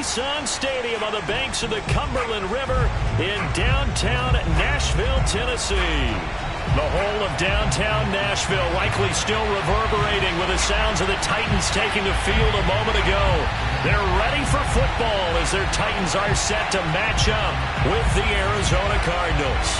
Sun Stadium on the banks of the Cumberland River in downtown Nashville, Tennessee. The whole of downtown Nashville likely still reverberating with the sounds of the Titans taking the field a moment ago. They're ready for football as their Titans are set to match up with the Arizona Cardinals.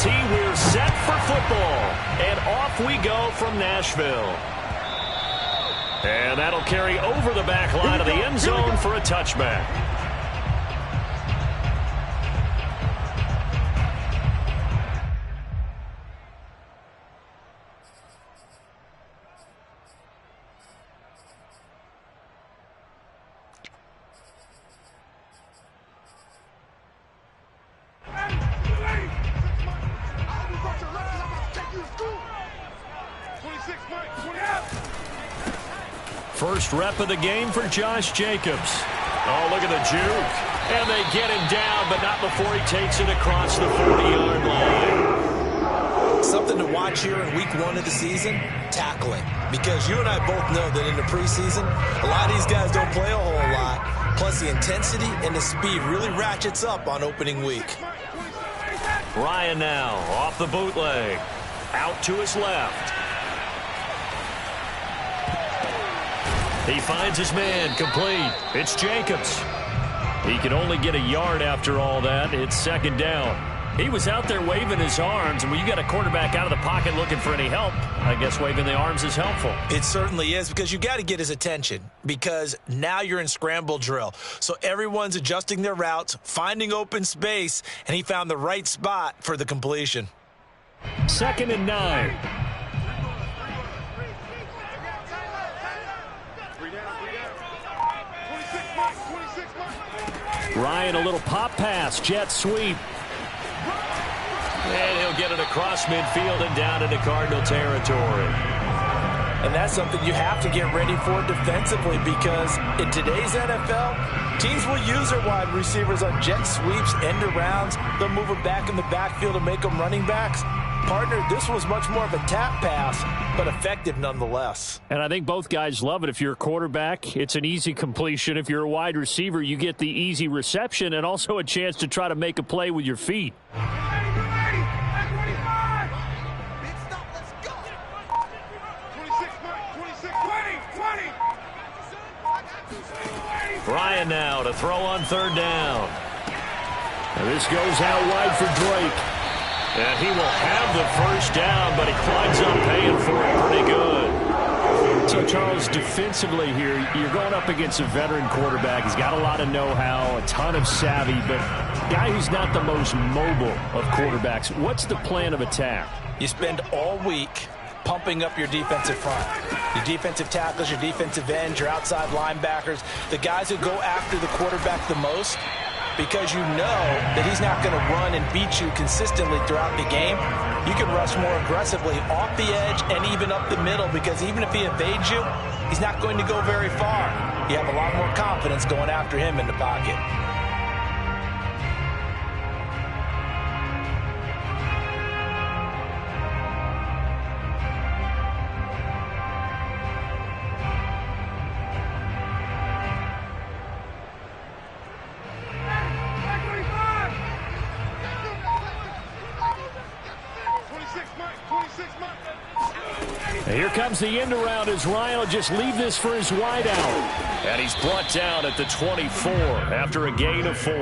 We're set for football, and off we go from Nashville. And that'll carry over the back line of the end zone for a touchback. First rep of the game for Josh Jacobs. Oh, look at the juke. And they get him down, but not before he takes it across the 40-yard line. Something to watch here in week 1 of the season, tackling. Because you and I both know that in the preseason, a lot of these guys don't play a whole lot. Plus, the intensity and the speed really ratchets up on opening week. Ryan now off the bootleg. Out to his left. He finds his man complete. It's Jacobs. He can only get a yard after all that. It's second down. He was out there waving his arms, and when you got a quarterback out of the pocket looking for any help, I guess waving the arms is helpful. It certainly is, because you got to get his attention, because now you're in scramble drill. So everyone's adjusting their routes, finding open space, and he found the right spot for the completion. 2nd and 9. Ryan, a little pop pass, jet sweep. And he'll get it across midfield and down into Cardinal territory. And that's something you have to get ready for defensively, because in today's NFL, teams will use their wide receivers on jet sweeps, end arounds. They'll move them back in the backfield and make them running backs. Partner, this was much more of a tap pass, but effective nonetheless. And I think both guys love it. If you're a quarterback, it's an easy completion. If you're a wide receiver, you get the easy reception and also a chance to try to make a play with your feet. Ryan now to throw on 3rd down. And this goes out wide for Drake. And he will have the first down, but he climbs up paying for it pretty good. So, Charles, defensively here, you're going up against a veteran quarterback. He's got a lot of know-how, a ton of savvy, but a guy who's not the most mobile of quarterbacks. What's the plan of attack? You spend all week pumping up your defensive front. Your defensive tackles, your defensive ends, your outside linebackers, the guys who go after the quarterback the most, because you know that he's not going to run and beat you consistently throughout the game. You can rush more aggressively off the edge and even up the middle, because even if he evades you, he's not going to go very far. You have a lot more confidence going after him in the pocket. Here comes the end around as Ryan will just leave this for his wideout. And he's brought down at the 24 after a gain of 4.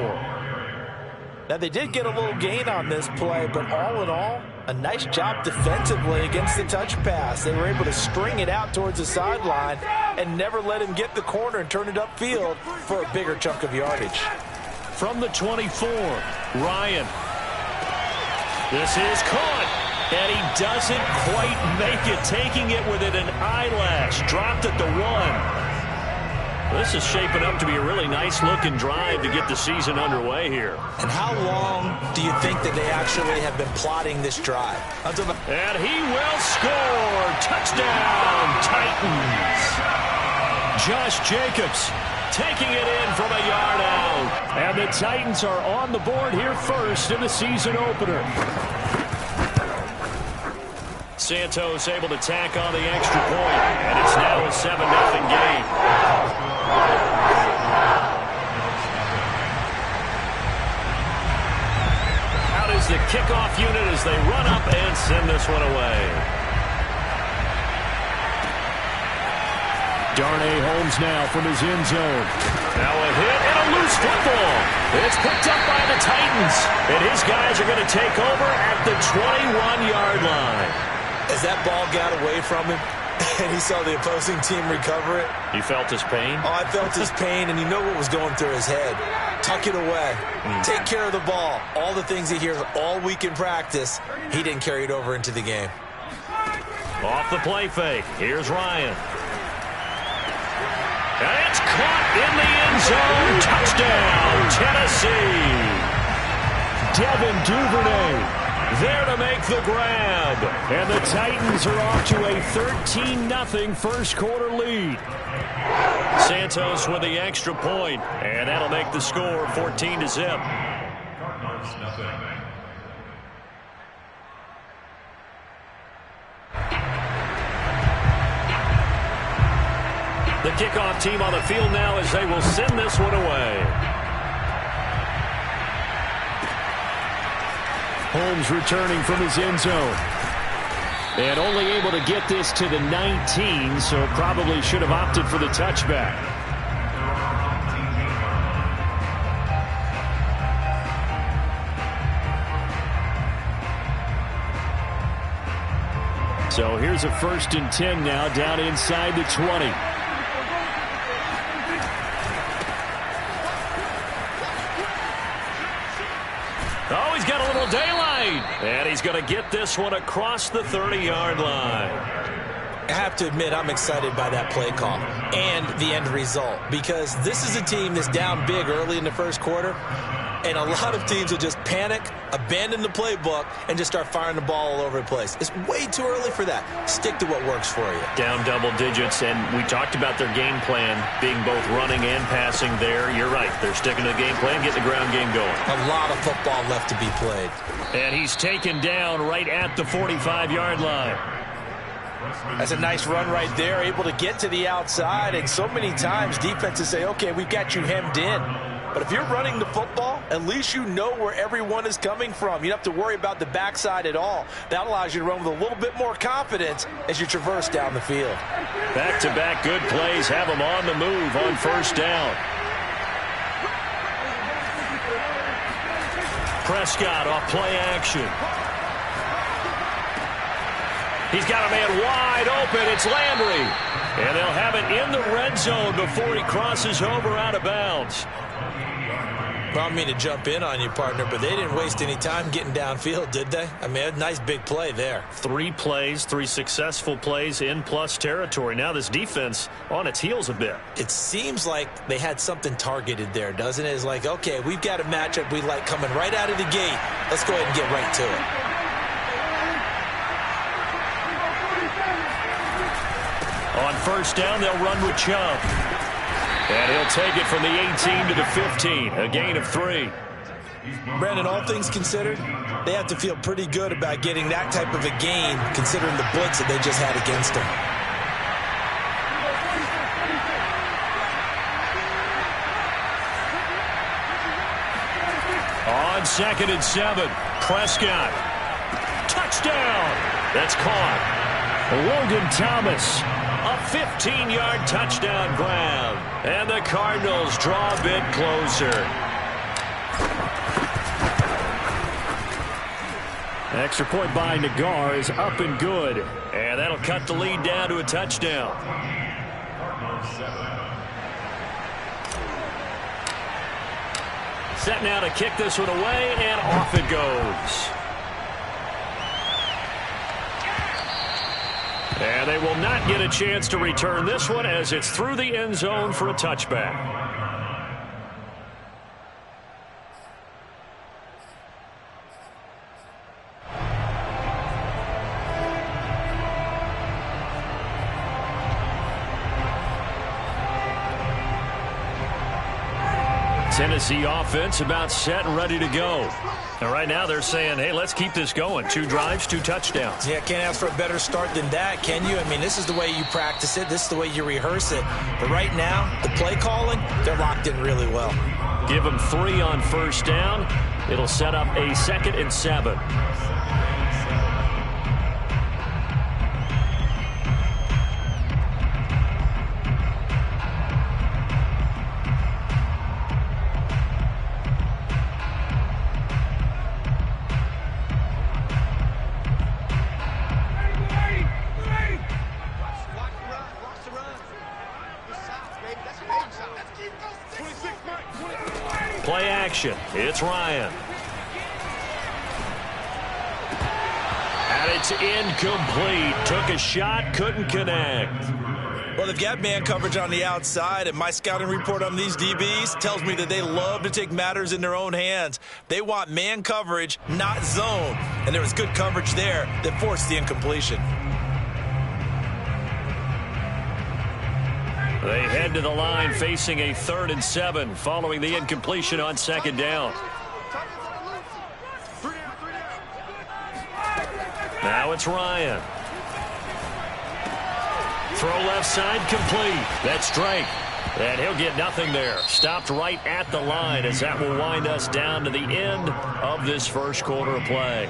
Now, they did get a little gain on this play, but all in all, a nice job defensively against the touch pass. They were able to string it out towards the sideline and never let him get the corner and turn it upfield for a bigger chunk of yardage. From the 24, Ryan. This is caught. And he doesn't quite make it, taking it within an eyelash. Dropped at the 1. This is shaping up to be a really nice-looking drive to get the season underway here. And how long do you think that they actually have been plotting this drive? And he will score. Touchdown, Titans. Josh Jacobs taking it in from a yard out. And the Titans are on the board here first in the season opener. Santos able to tack on the extra point, and it's now a 7-0 game. Out is the kickoff unit as they run up and send this one away. Darnay Holmes now from his end zone. Now a hit and a loose football. It's picked up by the Titans, and his guys are going to take over at the 21-yard line. As that ball got away from him and he saw the opposing team recover it. You felt his pain? Oh, I felt his pain, and you know what was going through his head. Tuck it away. Take care of the ball. All the things he hears all week in practice, he didn't carry it over into the game. Off the play fake. Here's Ryan. And it's caught in the end zone. Touchdown, Tennessee. Devin Duvernay there to make the grab. And the Titans are off to a 13-0 first quarter lead. Santos with the extra point, and that'll make the score 14-0. The kickoff team on the field now as they will send this one away. Holmes returning from his end zone. And only able to get this to the 19, so probably should have opted for the touchback. So here's a 1st and 10 now down inside the 20. Oh, he's got a little daylight. And he's going to get this one across the 30-yard line. I have to admit, I'm excited by that play call and the end result, because this is a team that's down big early in the first quarter, and a lot of teams will just panic, abandon the playbook, and just start firing the ball all over the place. It's way too early for that. Stick to what works for you. Down double digits, and we talked about their game plan being both running and passing there. You're right. They're sticking to the game plan, getting the ground game going. A lot of football left to be played. And he's taken down right at the 45-yard line. That's a nice run right there, able to get to the outside, and so many times defenses say, okay, we've got you hemmed in. But if you're running the football, at least you know where everyone is coming from. You don't have to worry about the backside at all. That allows you to run with a little bit more confidence as you traverse down the field. Back-to-back good plays have them on the move on 1st down. Prescott off play action. He's got a man wide open. It's Landry. And they'll have it in the red zone before he crosses over out of bounds. Well, I don't mean to jump in on you, partner, but they didn't waste any time getting downfield, did they? I mean, a nice big play there. 3 plays, 3 successful plays in plus territory. Now this defense on its heels a bit. It seems like they had something targeted there, doesn't it? It's like, okay, we've got a matchup we like coming right out of the gate. Let's go ahead and get right to it. On 1st down, they'll run with Chubb. And he'll take it from the 18 to the 15, a gain of 3. Brandon, all things considered, they have to feel pretty good about getting that type of a gain, considering the blitz that they just had against them. On 2nd and 7, Prescott. Touchdown! That's caught. Logan Thomas. A 15-yard touchdown grab. And the Cardinals draw a bit closer. Extra point by Nagar is up and good. And that'll cut the lead down to a touchdown. Set now to kick this one away, and off it goes. And they will not get a chance to return this one as it's through the end zone for a touchback. Tennessee offense about set and ready to go. And right now they're saying, hey, let's keep this going. 2 drives, 2 touchdowns. Yeah, can't ask for a better start than that, can you? I mean, this is the way you practice it. This is the way you rehearse it. But right now, the play calling, they're locked in really well. Give them 3 on first down. It'll set up a 2nd and 7. Play action. It's Ryan. And it's incomplete. Took a shot, couldn't connect. Well, they've got man coverage on the outside, and my scouting report on these DBs tells me that they love to take matters in their own hands. They want man coverage, not zone. And there was good coverage there that forced the incompletion. They head to the line facing a 3rd and 7 following the incompletion on 2nd down. Now it's Ryan. Throw left side complete. That's Drake. And he'll get nothing there. Stopped right at the line as that will wind us down to the end of this first quarter of play.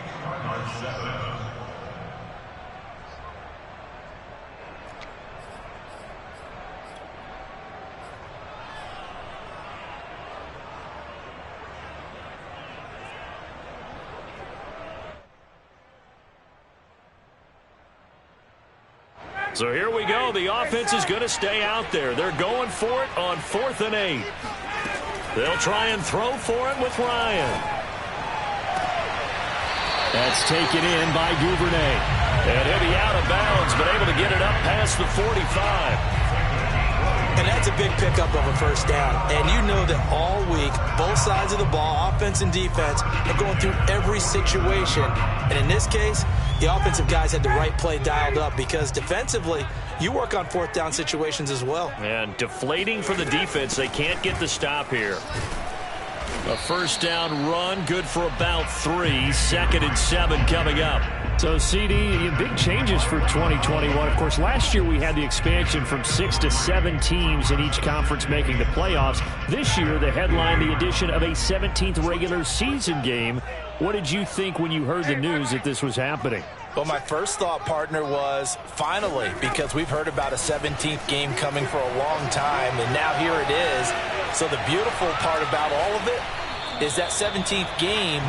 So here we go. The offense is going to stay out there. They're going for it on 4th and 8. They'll try and throw for it with Ryan. That's taken in by Duvernay. And he'll be out of bounds, but able to get it up past the 45. And that's a big pickup of a first down. And you know that all week, both sides of the ball, offense and defense, are going through every situation. And in this case, the offensive guys had the right play dialed up because defensively, you work on 4th down situations as well. And deflating for the defense. They can't get the stop here. A first down run, good for about 3. 2nd and 7 coming up. So, CD, big changes for 2021. Of course, last year we had the expansion from 6 to 7 teams in each conference making the playoffs. This year, the headline, the addition of a 17th regular season game. What did you think when you heard the news that this was happening? Well, my first thought, partner, was finally, because we've heard about a 17th game coming for a long time, and now here it is. So the beautiful part about all of it is that 17th game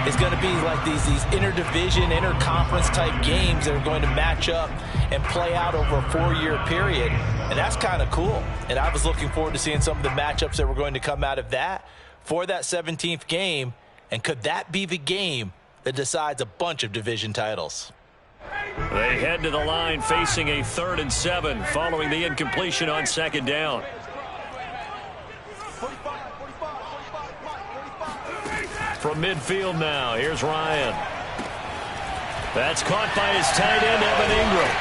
is going to be like these interdivision, interconference type games that are going to match up and play out over a 4-year period. And that's kind of cool. And I was looking forward to seeing some of the matchups that were going to come out of that for that 17th game. And could that be the game that decides a bunch of division titles? They head to the line facing a 3rd and 7 following the incompletion on 2nd down. From midfield now, here's Ryan. That's caught by his tight end, Evan Ingram.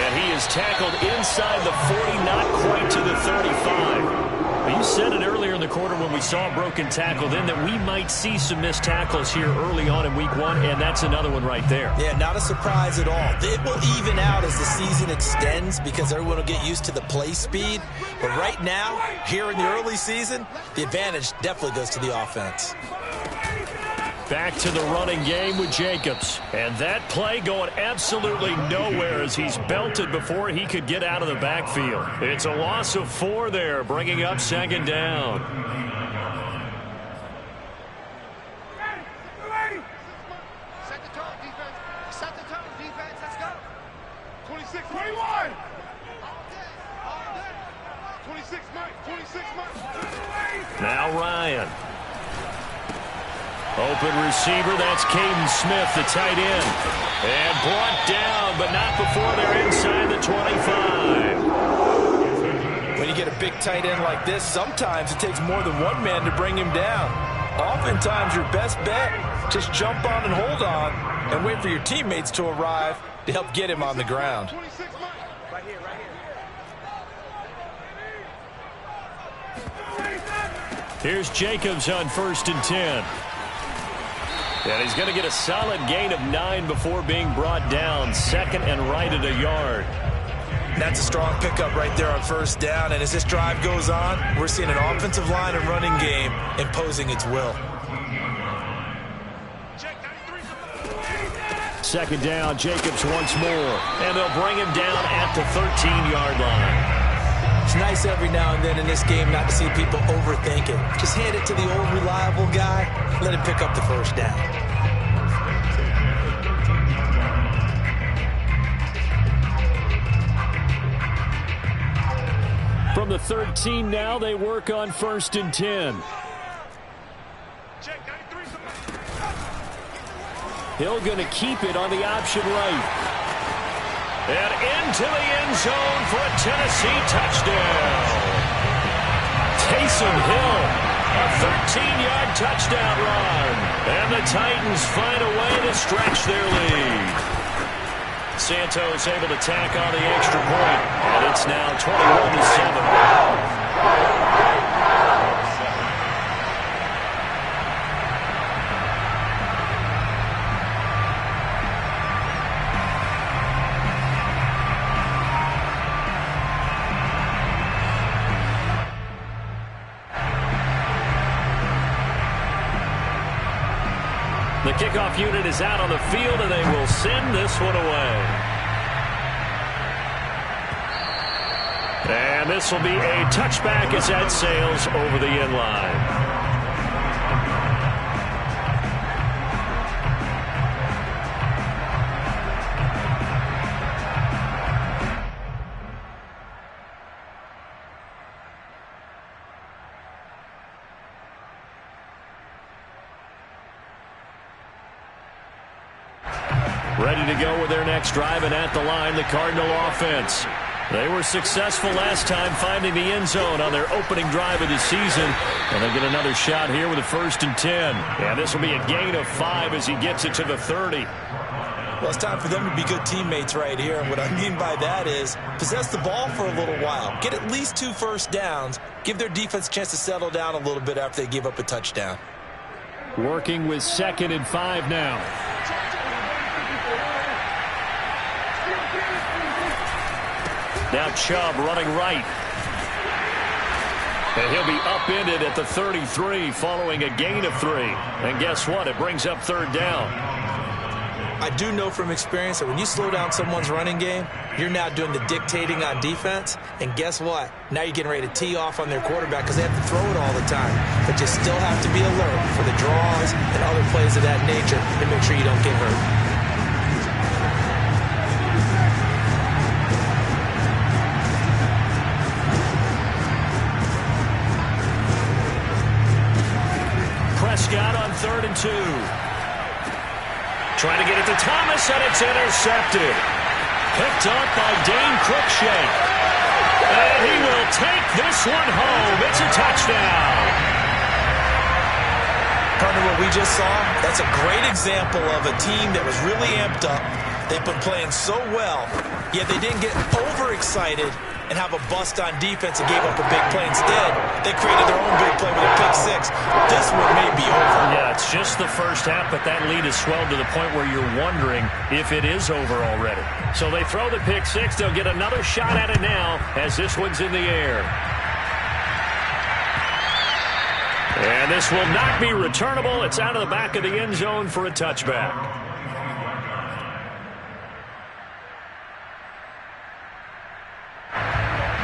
And he is tackled inside the 40, not quite to the 35. You said it earlier in the quarter when we saw a broken tackle then that we might see some missed tackles here early on in week 1, and that's another one right there. Yeah, not a surprise at all. It will even out as the season extends because everyone will get used to the play speed. But right now, here in the early season, the advantage definitely goes to the offense. Back to the running game with Jacobs. And that play going absolutely nowhere as he's belted before he could get out of the backfield. It's a loss of 4 there, bringing up 2nd down. Set the tone, defense. Set the tone, defense. Let's go. 26, 21. All day. All day. 26, Mike. 26, Mike. Now Ryan. Open receiver, that's Caden Smith, the tight end. And brought down, but not before they're inside the 25. When you get a big tight end like this, sometimes it takes more than one man to bring him down. Oftentimes, your best bet, just jump on and hold on and wait for your teammates to arrive to help get him on the ground. Right here, right here. Here's Jacobs on 1st and 10. And he's going to get a solid gain of 9 before being brought down. 2nd and right at a yard. That's a strong pickup right there on 1st down. And as this drive goes on, we're seeing an offensive line and running game imposing its will. 2nd down, Jacobs once more. And they'll bring him down at the 13-yard line. It's nice every now and then in this game not to see people overthink it. Just hand it to the old reliable guy. Let him pick up the 1st down. From the 13 now, they work on 1st and 10. Hill going to keep it on the option right. And into the end zone for a Tennessee touchdown. Taysom Hill, a 13-yard touchdown run. And the Titans find a way to stretch their lead. Santos able to tack on the extra point. And it's now 21-7. The kickoff unit is out on the field, and they will send this one away. And this will be a touchback as that sails over the end line. Ready to go with their next drive, and at the line, the Cardinal offense. They were successful last time finding the end zone on their opening drive of the season. And they'll get another shot here with a 1st and 10. And this will be a gain of 5 as he gets it to the 30. Well, it's time for them to be good teammates right here. And what I mean by that is possess the ball for a little while. Get at least 2 first downs. Give their defense a chance to settle down a little bit after they give up a touchdown. Working with 2nd and 5 now. Now Chubb running right. And he'll be upended at the 33 following a gain of 3. And guess what? It brings up 3rd down. I do know from experience that when you slow down someone's running game, you're now doing the dictating on defense. And guess what? Now you're getting ready to tee off on their quarterback because they have to throw it all the time. But you still have to be alert for the draws and other plays of that nature to make sure you don't get hurt. Prescott on 3rd and 2. Trying to get it to Thomas, and it's intercepted. Picked up by Dane Cruikshank. And he will take this one home. It's a touchdown. Partner, what we just saw, that's a great example of a team that was really amped up. They've been playing so well, yet they didn't get overexcited and have a bust on defense and gave up a big play. Instead, they created their own big play with a pick 6. This one may be over. Yeah, it's just the first half, but that lead has swelled to the point where you're wondering if it is over already. So they throw the pick 6. They'll get another shot at it now as this one's in the air. And this will not be returnable. It's out of the back of the end zone for a touchback.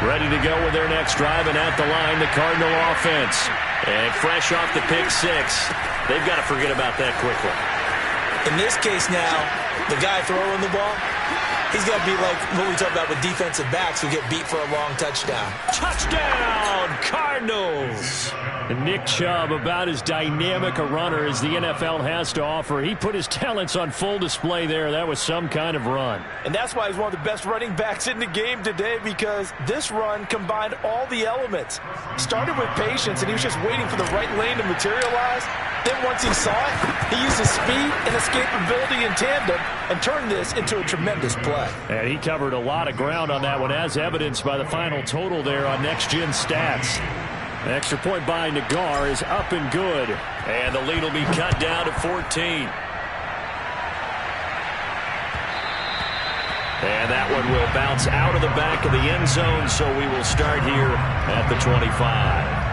Ready to go with their next drive, and at the line, the Cardinal offense. And fresh off the pick 6, they've got to forget about that quickly. In this case now, the guy throwing the ball, He's got to be like what we talk about with defensive backs who get beat for a long touchdown. Touchdown, Cardinals! And Nick Chubb, about as dynamic a runner as the NFL has to offer. He put his talents on full display there. That was some kind of run. And that's why he's one of the best running backs in the game today, because this run combined all the elements. Started with patience, and he was just waiting for the right lane to materialize. Then once he saw it, he used his speed and escapability in tandem and turned this into a tremendous play. And he covered a lot of ground on that one, as evidenced by the final total there on Next Gen Stats. The extra point by Nagar is up and good. And the lead will be cut down to 14. And that one will bounce out of the back of the end zone, so we will start here at the 25.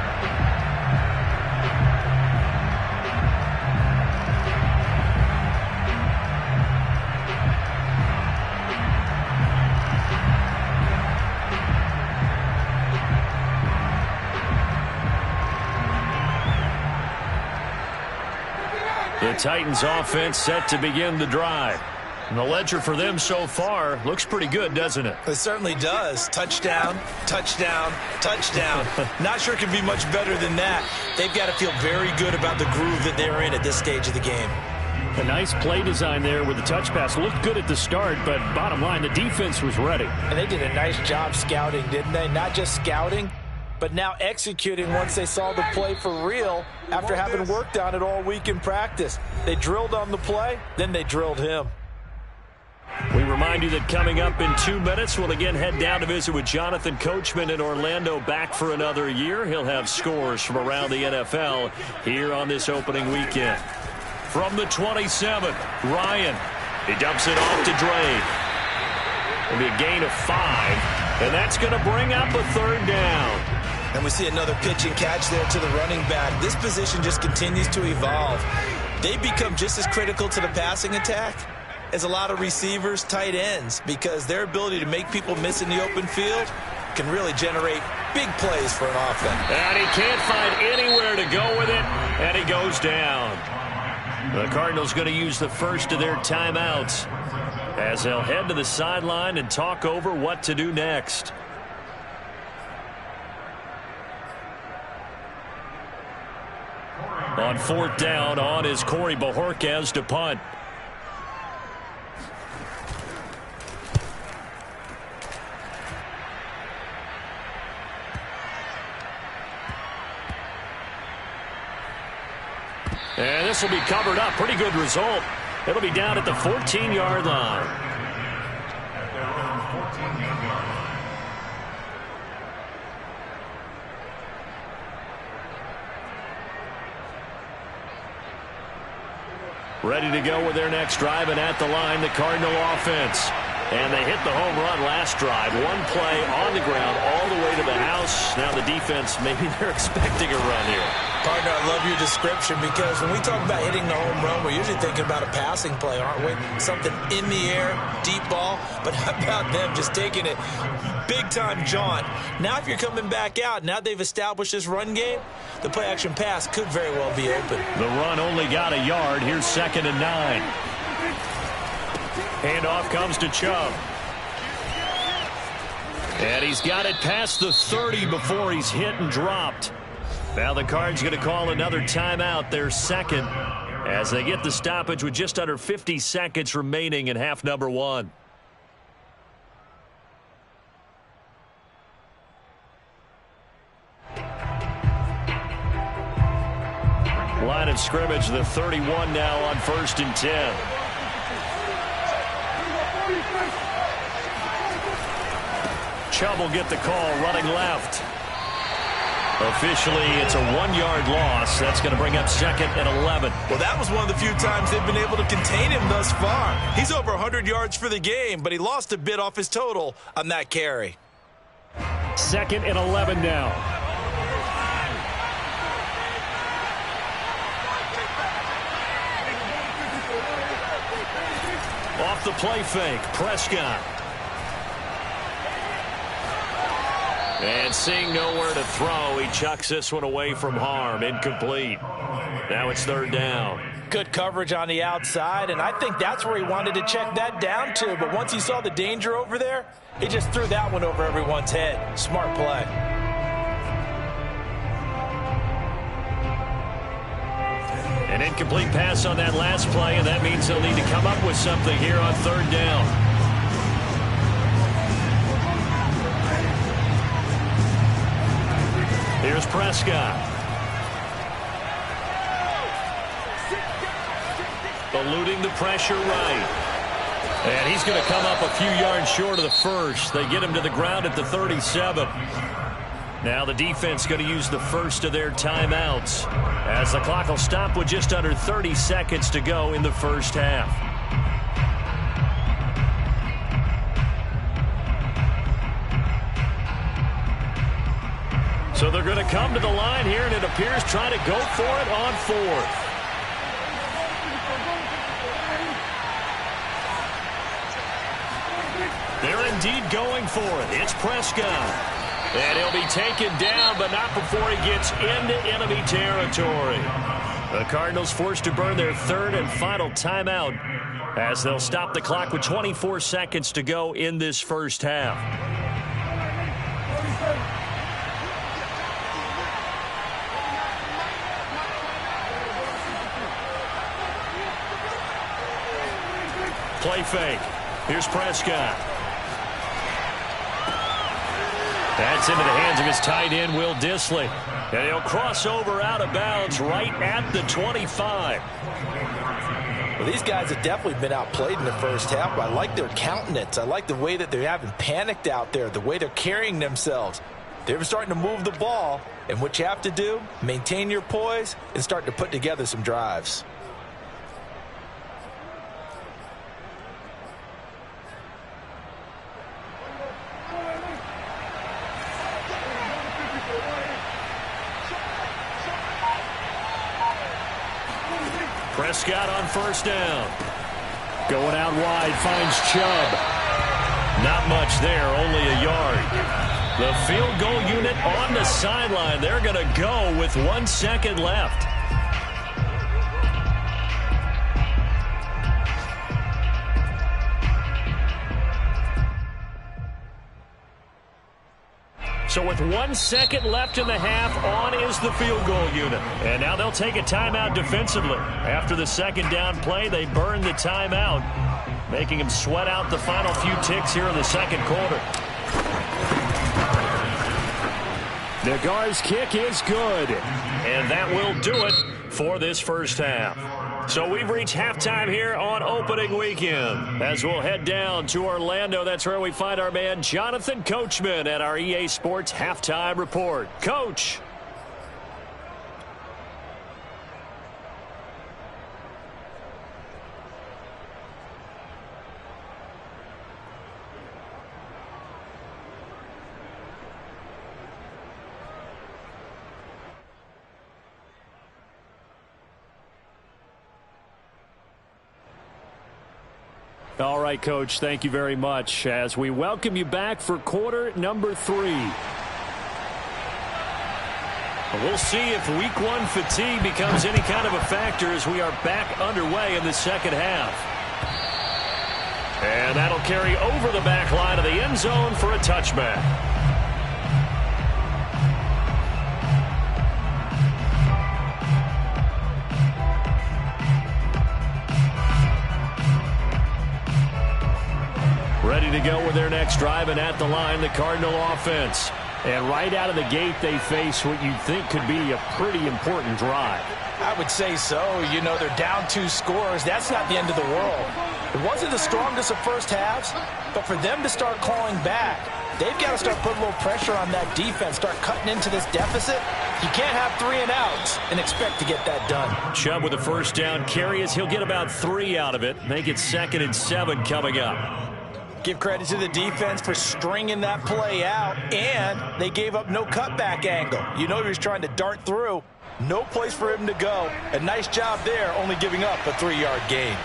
The Titans offense set to begin the drive. And the ledger for them so far looks pretty good, doesn't it? It certainly does. Touchdown, touchdown, touchdown. Not sure it can be much better than that. They've got to feel very good about the groove that they're in at this stage of the game. A nice play design there with the touch pass. Looked good at the start, but bottom line, the defense was ready. And they did a nice job scouting, didn't they? Not just scouting, but now executing once they saw the play for real after having worked on it all week in practice. They drilled on the play, then they drilled him. We remind you that coming up in 2 minutes, we'll again head down to visit with Jonathan Coachman in Orlando, back for another year. He'll have scores from around the NFL here on this opening weekend. From the 27, Ryan. He dumps it off to Drake. It'll be a gain of 5, and that's going to bring up a third down. And we see another pitch and catch there to the running back. This position just continues to evolve. They become just as critical to the passing attack as a lot of receivers, tight ends, because their ability to make people miss in the open field can really generate big plays for an offense. And he can't find anywhere to go with it, and he goes down. The Cardinals going to use the first of their timeouts as they'll head to the sideline and talk over what to do next. On fourth down, on is Corey Bojorquez to punt. And this will be covered up. Pretty good result. It'll be down at the 14-yard line. Ready to go with their next drive, and at the line, the Cardinal offense. And they hit the home run last drive. One play on the ground all the way to the house. Now the defense, maybe they're expecting a run here. Partner, I love your description, because when we talk about hitting the home run, we're usually thinking about a passing play, aren't we? Something in the air, deep ball. But how about them just taking it big-time jaunt? Now if you're coming back out, now they've established this run game, the play-action pass could very well be open. The run only got a yard. Here's 2nd and 9. Handoff comes to Chubb. And he's got it past the 30 before he's hit and dropped. Now the Cards going to call another timeout, their second, as they get the stoppage with just under 50 seconds remaining in half number 1. Line of scrimmage, the 31 now on 1st and 10. Chubb will get the call, running left. Officially, it's a 1-yard loss. That's going to bring up 2nd and 11. Well, that was one of the few times they've been able to contain him thus far. He's over 100 yards for the game, but he lost a bit off his total on that carry. 2nd and 11 now. Off the play fake, Prescott. And seeing nowhere to throw, he chucks this one away from harm. Incomplete. Now it's 3rd down. Good coverage on the outside, and I think that's where he wanted to check that down to. But once he saw the danger over there, he just threw that one over everyone's head. Smart play. An incomplete pass on that last play, and that means they'll need to come up with something here on third down. Here's Prescott. Eluding the pressure right. And he's going to come up a few yards short of the first. They get him to the ground at the 37. Now the defense going to use the first of their timeouts, as the clock will stop with just under 30 seconds to go in the first half. So they're going to come to the line here, and it appears trying to go for it on fourth. They're indeed going for it. It's Prescott. And he'll be taken down, but not before he gets into enemy territory. The Cardinals forced to burn their third and final timeout, as they'll stop the clock with 24 seconds to go in this first half. Play fake. Here's Prescott. That's into the hands of his tight end, Will Dissly. And he'll cross over out of bounds right at the 25. Well, these guys have definitely been outplayed in the first half, but I like their countenance. I like the way that they haven't panicked out there, the way they're carrying themselves. They're starting to move the ball, and what you have to do, maintain your poise and start to put together some drives. Prescott on first down. Going out wide, finds Chubb. Not much there, only a yard. The field goal unit on the sideline. They're going to go with 1 second left. So with 1 second left in the half, on is the field goal unit. And now they'll take a timeout defensively. After the second down play, they burn the timeout, making them sweat out the final few ticks here in the second quarter. Nagar's kick is good. And that will do it for this first half. So we've reached halftime here on opening weekend. As we'll head down to Orlando, that's where we find our man Jonathan Coachman at our EA Sports Halftime Report. Coach. All right, Coach, thank you very much as we welcome you back for quarter number 3. We'll see if week 1 fatigue becomes any kind of a factor as we are back underway in the second half. And that'll carry over the back line of the end zone for a touchback. Ready to go with their next drive, and at the line, the Cardinal offense. And right out of the gate, they face what you think could be a pretty important drive. I would say so. You know, they're down 2 scores. That's not the end of the world. It wasn't the strongest of first halves, but for them to start clawing back, they've got to start putting a little pressure on that defense, start cutting into this deficit. You can't have 3 and outs and expect to get that done. Chubb with a first down carry as he'll get about 3 out of it. Make it 2nd and 7 coming up. Give credit to the defense for stringing that play out, and they gave up no cutback angle. You know he was trying to dart through. No place for him to go. A nice job there, only giving up a 3-yard gain.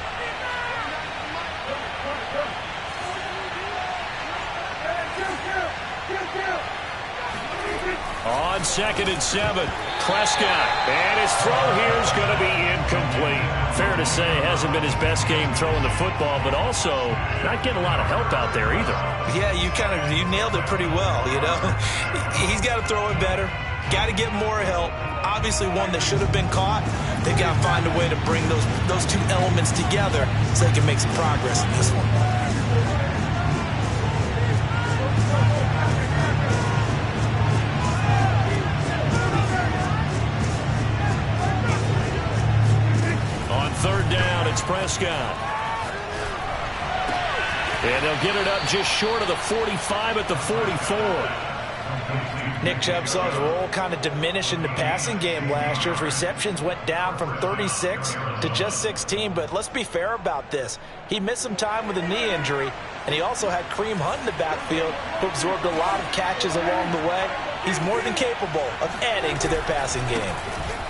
On 2nd and 7. Prescott. And his throw here is going to be incomplete. Fair to say, hasn't been his best game throwing the football, but also not getting a lot of help out there either. Yeah, you nailed it pretty well, you know. He's got to throw it better. Got to get more help. Obviously one that should have been caught. They've got to find a way to bring those two elements together so they can make some progress in this one. On 3rd down, it's Prescott. And they'll get it up just short of the 45 at the 44. Nick Chubb saw his role kind of diminish in the passing game last year. His receptions went down from 36 to just 16, but let's be fair about this. He missed some time with a knee injury, and he also had Kareem Hunt in the backfield, who absorbed a lot of catches along the way. He's more than capable of adding to their passing game.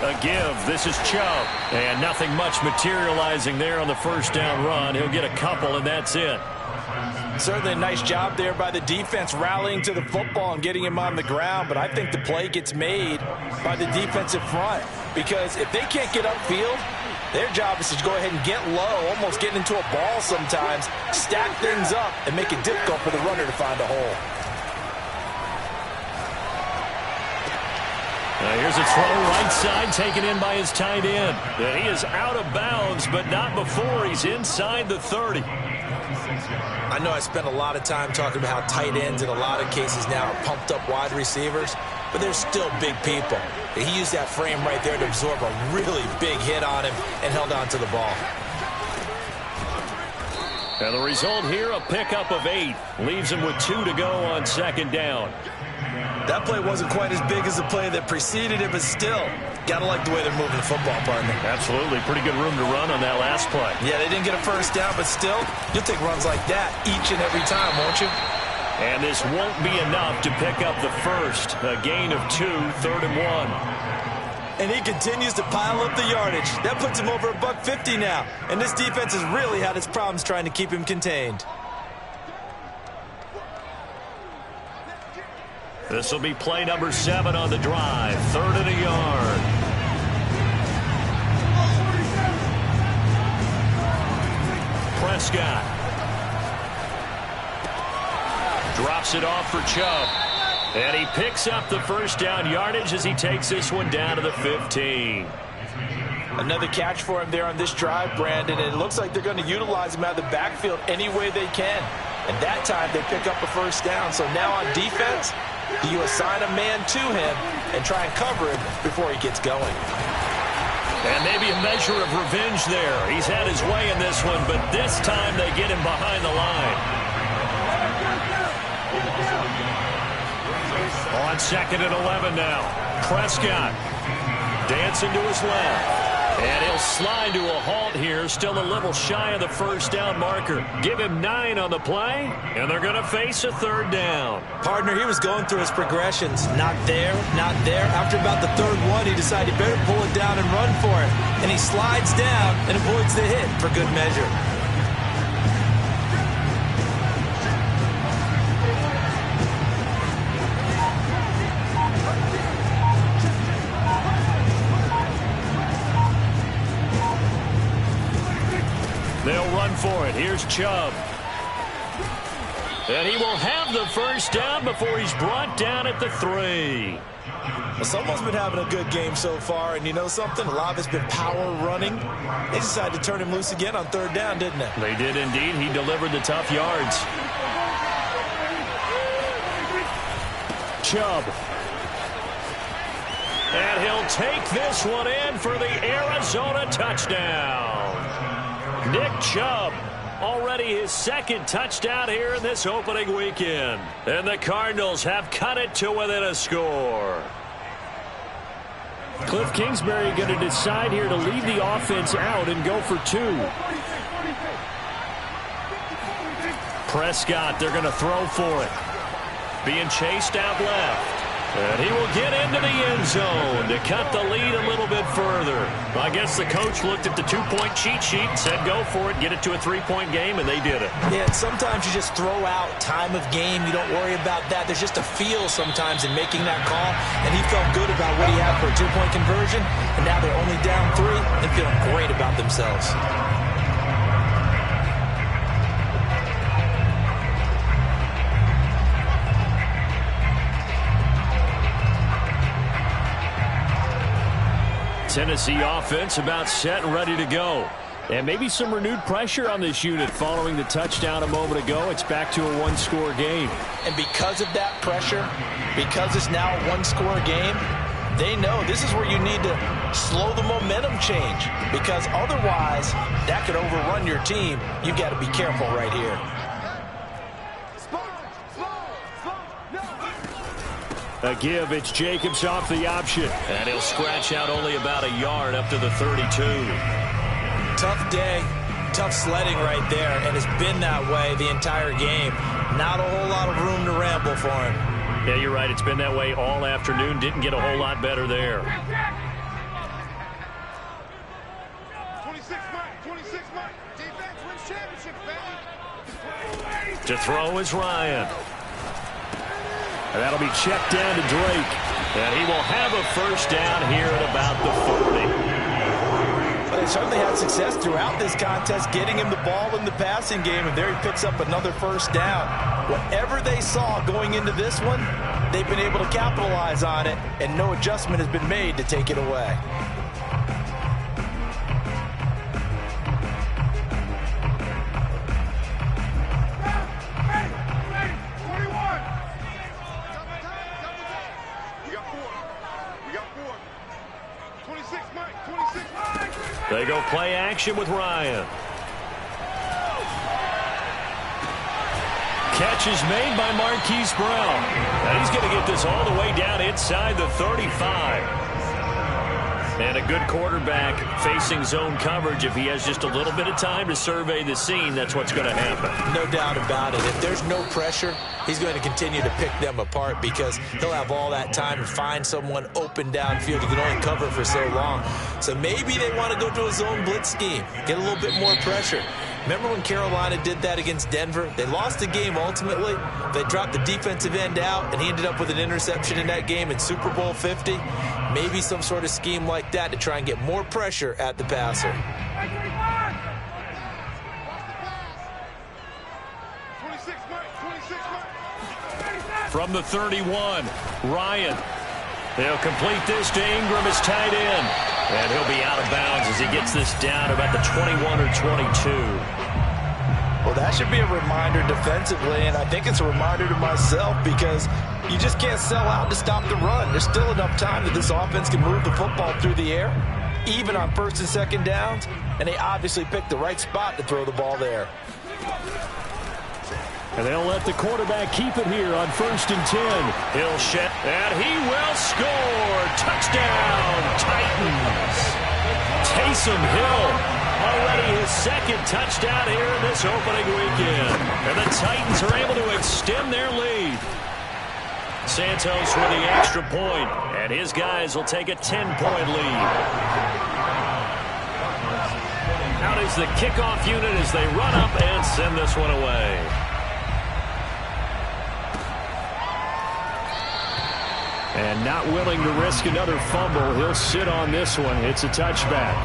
A give. This is Chubb. And nothing much materializing there on the 1st down run. He'll get a couple, and that's it. Certainly a nice job there by the defense rallying to the football and getting him on the ground, but I think the play gets made by the defensive front because if they can't get upfield, their job is to go ahead and get low, almost get into a ball sometimes, stack things up, and make it difficult for the runner to find a hole. Now here's a throw right side taken in by his tight end. And he is out of bounds, but not before he's inside the 30. I know I spent a lot of time talking about how tight ends in a lot of cases now are pumped up wide receivers, but they're still big people. He used that frame right there to absorb a really big hit on him and held on to the ball. And the result here, a pickup of 8. Leaves him with 2 to go on 2nd down. That play wasn't quite as big as the play that preceded it, but still, got to like the way they're moving the football, partner. Absolutely. Pretty good room to run on that last play. Yeah, they didn't get a 1st down, but still, you'll take runs like that each and every time, won't you? And this won't be enough to pick up the 1st. A gain of 2, 3rd and 1. And he continues to pile up the yardage. That puts him over $150 now. And this defense has really had its problems trying to keep him contained. This will be play number 7 on the drive. 3rd and a yard. Prescott. Drops it off for Chubb. And he picks up the 1st down yardage as he takes this one down to the 15. Another catch for him there on this drive, Brandon. And it looks like they're going to utilize him out of the backfield any way they can. And that time they pick up a 1st down. So now on defense, do you assign a man to him and try and cover him before he gets going? And maybe a measure of revenge there. He's had his way in this one, but this time they get him behind the line. On 2nd and 11 now. Prescott dancing to his left. And he'll slide to a halt here, still a little shy of the 1st down marker. Give him 9 on the play, and they're going to face a 3rd down. Partner, he was going through his progressions. Not there, not there. After about the 3rd one, he decided he better pull it down and run for it. And he slides down and avoids the hit for good measure. They'll run for it. Here's Chubb. And he will have the 1st down before he's brought down at the 3. Well, someone's been having a good game so far, and you know something? A lot of it's been power running. They decided to turn him loose again on 3rd down, didn't they? They did indeed. He delivered the tough yards. Chubb. And he'll take this one in for the Arizona touchdown. Nick Chubb, already his 2nd touchdown here in this opening weekend. And the Cardinals have cut it to within a score. Cliff Kingsbury going to decide here to leave the offense out and go for 2. Prescott, they're going to throw for it. Being chased out left. And he will get into the end zone to cut the lead a little bit further. I guess the coach looked at the two-point cheat sheet and said, go for it, get it to a three-point game, and they did it. Yeah, and sometimes you just throw out time of game. You don't worry about that. There's just a feel sometimes in making that call, and he felt good about what he had for a two-point conversion, and now they're only down 3 and feeling great about themselves. Tennessee offense about set and ready to go. And maybe some renewed pressure on this unit following the touchdown a moment ago. It's back to a one-score game. And because of that pressure, because it's now a one-score game, they know this is where you need to slow the momentum change, because otherwise that could overrun your team. You've got to be careful right here. A give, it's Jacobs off the option. And he'll scratch out only about a yard up to the 32. Tough day, tough sledding right there, and it's been that way the entire game. Not a whole lot of room to ramble for him. Yeah, you're right. It's been that way all afternoon. Didn't get a whole lot better there. 26 Mike. Defense wins championships, baby. To throw is Ryan. And that'll be checked down to Drake. And he will have a first down here at about the 40. But they certainly had success throughout this contest, getting him the ball in the passing game, and there he picks up another first down. Whatever they saw going into this one, they've been able to capitalize on it, and no adjustment has been made to take it away. They go play action with Ryan. Catch is made by Marquise Brown. And he's going to get this all the way down inside the 35. And a good quarterback facing zone coverage. If he has just a little bit of time to survey the scene, that's what's going to happen. No doubt about it. If there's no pressure, he's going to continue to pick them apart, because he'll have all that time to find someone open downfield. He can only cover for so long. So maybe they want to go to a zone blitz scheme, get a little bit more pressure. Remember when Carolina did that against Denver? They lost the game ultimately. They dropped the defensive end out, and he ended up with an interception in that game in Super Bowl 50. Maybe some sort of scheme like that to try and get more pressure at the passer. From the 31, Ryan. He'll complete this to Ingram, his tight end. And he'll be out of bounds as he gets this down about the 21 or 22. Well, that should be a reminder defensively, and I think it's a reminder to myself, because you just can't sell out to stop the run. There's still enough time that this offense can move the football through the air, even on first and second downs, and they obviously picked the right spot to throw the ball there. And they'll let the quarterback keep it here on 1st and 10. He'll shed, and he will score. Touchdown, Titans. Taysom Hill, already his second touchdown here in this opening weekend. And the Titans are able to extend their lead. Santos with the extra point, and his guys will take a 10-point lead. Out is the kickoff unit as they run up and send this one away. And not willing to risk another fumble, he'll sit on this one. It's a touchback.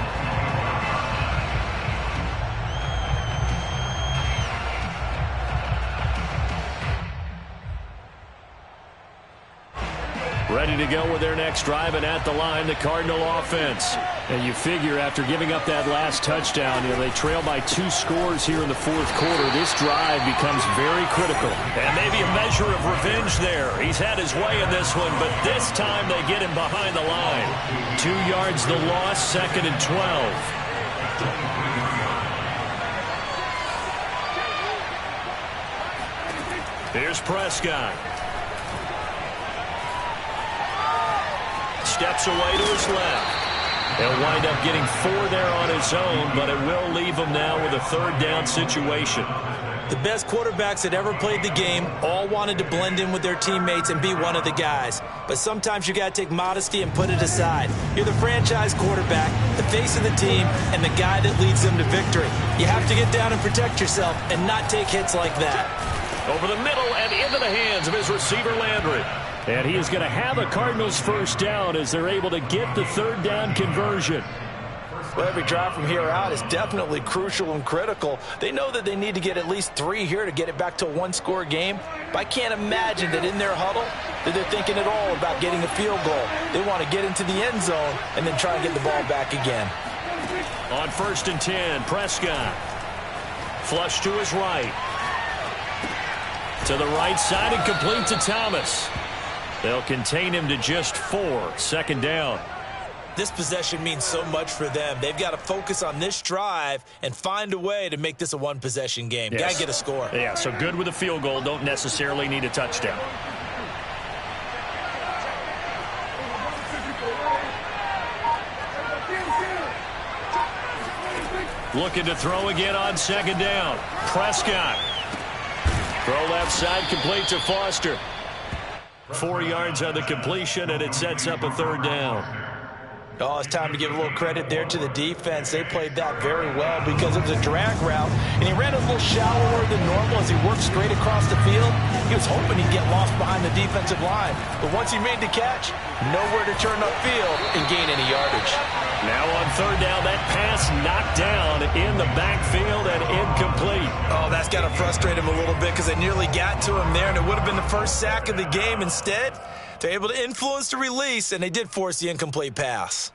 Ready to go with their next drive, and at the line, the Cardinal offense. And you figure after giving up that last touchdown, they trail by 2 scores here in the 4th quarter. This drive becomes very critical. And maybe a measure of revenge there. He's had his way in this one, but this time they get him behind the line. 2 yards the loss, 2nd and 12. Here's Prescott. Steps away to his left. He'll wind up getting 4 there on his own, but it will leave him now with a 3rd down situation. The best quarterbacks that ever played the game all wanted to blend in with their teammates and be one of the guys. But sometimes you got to take modesty and put it aside. You're the franchise quarterback, the face of the team, and the guy that leads them to victory. You have to get down and protect yourself and not take hits like that. Over the middle and into the hands of his receiver, Landry. And he is going to have a Cardinals first down as they're able to get the third down conversion. Well, every drive from here out is definitely crucial and critical. They know that they need to get at least 3 here to get it back to a one-score game. But I can't imagine that in their huddle that they're thinking at all about getting a field goal. They want to get into the end zone and then try and get the ball back again. On 1st and 10, Prescott. Flush to his right. To the right side and complete to Thomas. They'll contain him to just 4. Second down. This possession means so much for them. They've got to focus on this drive and find a way to make this a one-possession game. Yes. Got to get a score. Yeah, so good with a field goal. Don't necessarily need a touchdown. Looking to throw again on 2nd down. Prescott. Throw left side, complete to Foster. 4 yards on the completion, and it sets up a 3rd down. Oh, it's time to give a little credit there to the defense. They played that very well because it was a drag route, and he ran a little shallower than normal as he worked straight across the field. He was hoping he'd get lost behind the defensive line, but once he made the catch, nowhere to turn upfield and gain any yardage. Now on 3rd down, that pass knocked down in the backfield and incomplete. Oh, that's got to frustrate him a little bit because they nearly got to him there, and it would have been the first sack of the game. Instead, they're able to influence the release, and they did force the incomplete pass.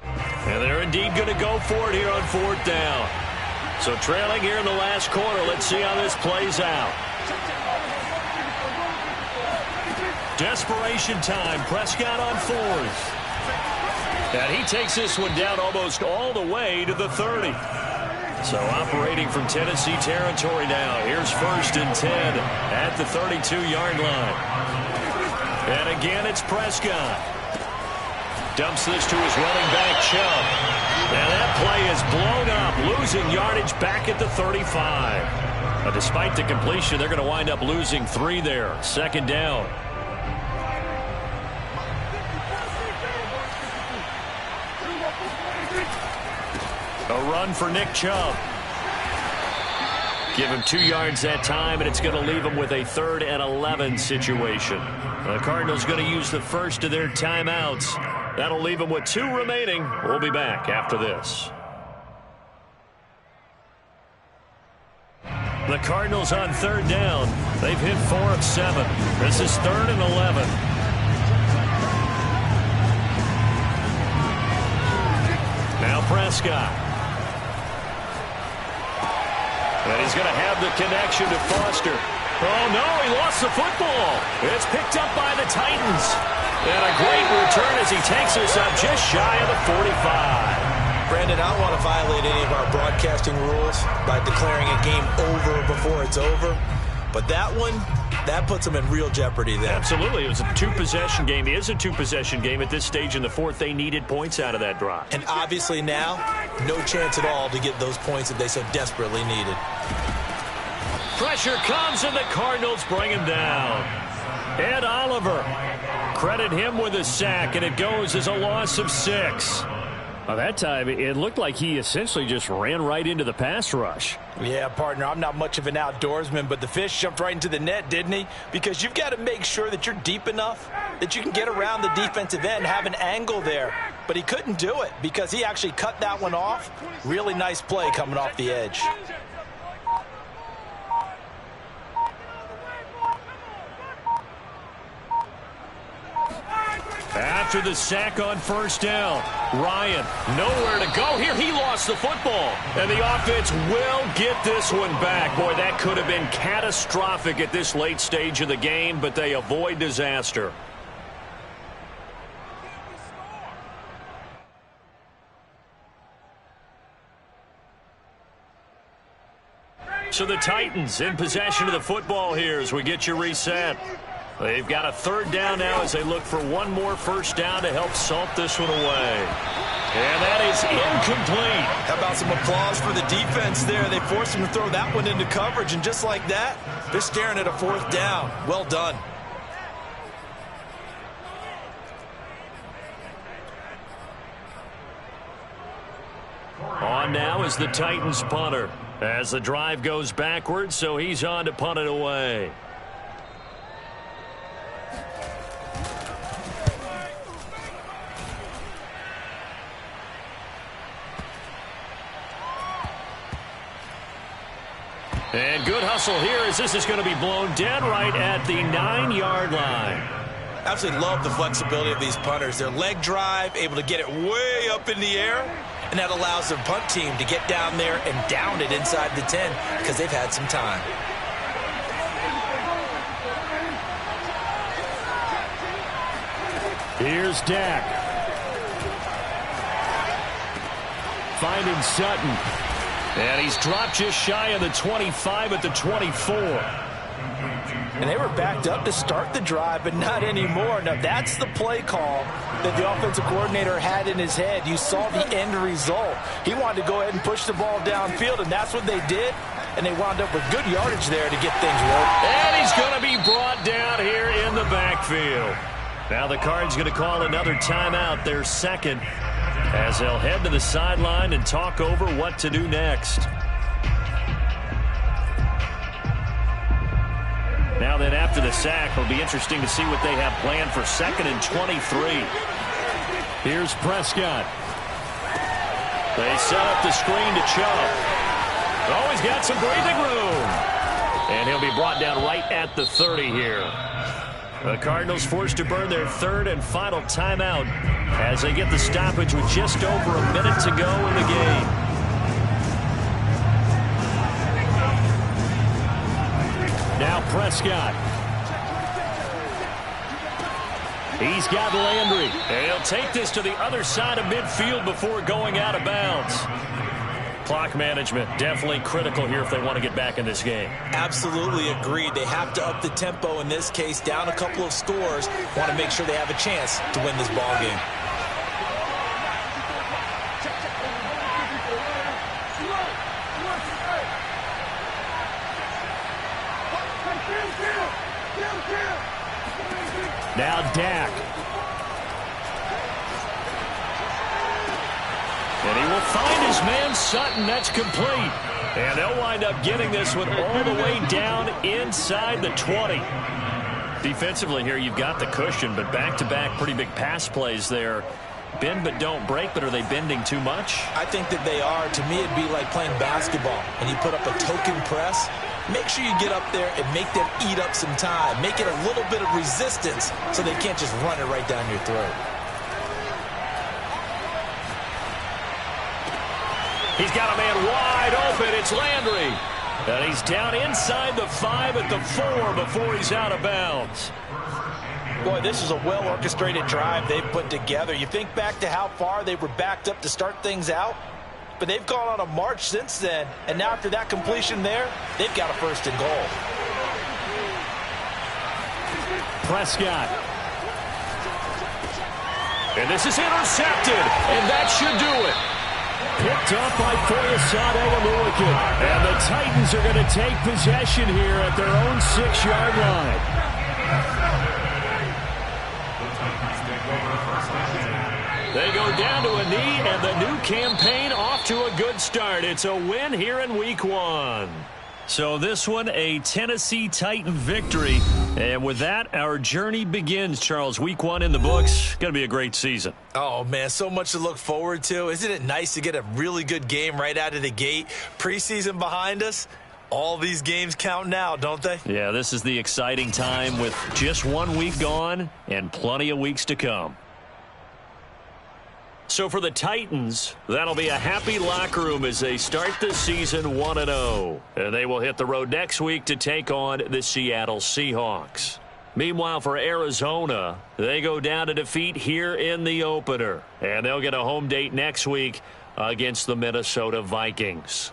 And they're indeed going to go for it here on 4th down. So trailing here in the last quarter. Let's see how this plays out. Desperation time. Prescott on 4th. And he takes this one down almost all the way to the 30. So operating from Tennessee territory now. Here's 1st and 10 at the 32-yard line. And again, it's Prescott. Dumps this to his running back, Chubb. And that play is blown up, losing yardage back at the 35. But despite the completion, they're going to wind up losing 3 there. 2nd down. A run for Nick Chubb. Give him 2 yards that time, and it's going to leave him with a 3rd and 11 situation. The Cardinals going to use the first of their timeouts. That'll leave them with 2 remaining. We'll be back after this. The Cardinals on 3rd down. They've hit 4 of 7. This is 3rd and 11. Now Prescott. And he's going to have the connection to Foster. Oh, no, he lost the football. It's picked up by the Titans. And a great return as he takes this up just shy of the 45. Brandon, I don't want to violate any of our broadcasting rules by declaring a game over before it's over. But that one, that puts them in real jeopardy there. Absolutely. It was a 2-possession game. It is a 2-possession game at this stage in the 4th. They needed points out of that drive. And obviously now, no chance at all to get those points that they so desperately needed. Pressure comes, and the Cardinals bring him down. Ed Oliver. Credit him with a sack, and it goes as a loss of 6. Well, that time, it looked like he essentially just ran right into the pass rush. Yeah, partner, I'm not much of an outdoorsman, but the fish jumped right into the net, didn't he? Because you've got to make sure that you're deep enough that you can get around the defensive end, have an angle there. But he couldn't do it because he actually cut that one off. Really nice play coming off the edge. After the sack on 1st down, Ryan nowhere to go here. He lost the football, and the offense will get this one back. Boy, that could have been catastrophic at this late stage of the game, but they avoid disaster. So the Titans in possession of the football here as we get you reset. They've got a third down now as they look for one more first down to help salt this one away. And that is incomplete. How about some applause for the defense there? They forced him to throw that one into coverage, and just like that, they're staring at a fourth down. Well done. On now is the Titans punter as the drive goes backwards, so he's on to punt it away. And good hustle here as this is going to be blown dead right at the 9-yard line. Absolutely love the flexibility of these punters. Their leg drive, able to get it way up in the air, and that allows their punt team to get down there and down it inside the 10 because they've had some time. Here's Dak. Finding Sutton. And he's dropped just shy of the 25 at the 24. And they were backed up to start the drive, but not anymore. Now, that's the play call that the offensive coordinator had in his head. You saw the end result. He wanted to go ahead and push the ball downfield, and that's what they did. And they wound up with good yardage there to get things rolling. And he's going to be brought down here in the backfield. Now the Cards going to call another timeout, their second, as they'll head to the sideline and talk over what to do next. Now then, after the sack, it'll be interesting to see what they have planned for 2nd and 23. Here's Prescott. They set up the screen to Chubb. Oh, he's got some breathing room. And he'll be brought down right at the 30 here. The Cardinals forced to burn their third and final timeout as they get the stoppage with just over a minute to go in the game. Now Prescott. He's got Landry. And he'll take this to the other side of midfield before going out of bounds. Clock management definitely critical here if they want to get back in this game. Absolutely agreed. They have to up the tempo in this case, down a couple of scores. Want to make sure they have a chance to win this ball game. Now Dak. And he will find his man Sutton. That's complete. And they'll wind up getting this one all the way down inside the 20. Defensively here, you've got the cushion, but back-to-back pretty big pass plays there. Bend but don't break, but are they bending too much? I think that they are. To me, it'd be like playing basketball, and you put up a token press. Make sure you get up there and make them eat up some time. Make it a little bit of resistance so they can't just run it right down your throat. He's got a man wide open. It's Landry. And he's down inside the 5 at the 4 before he's out of bounds. Boy, this is a well-orchestrated drive they've put together. You think back to how far they were backed up to start things out, but they've gone on a march since then. And now after that completion there, they've got a 1st and goal. Prescott. And this is intercepted, and that should do it. Picked up by Foyesade Oluwakin. And the Titans are going to take possession here at their own 6-yard line. They go down to a knee, and the new campaign off to a good start. It's a win here in Week 1. So this one, a Tennessee Titan victory. And with that, our journey begins, Charles. Week 1 in the books. Going to be a great season. Oh, man, so much to look forward to. Isn't it nice to get a really good game right out of the gate? Preseason behind us. All these games count now, don't they? Yeah, this is the exciting time with just 1 week gone and plenty of weeks to come. So for the Titans, that'll be a happy locker room as they start the season 1-0. And they will hit the road next week to take on the Seattle Seahawks. Meanwhile, for Arizona, they go down to defeat here in the opener. And they'll get a home date next week against the Minnesota Vikings.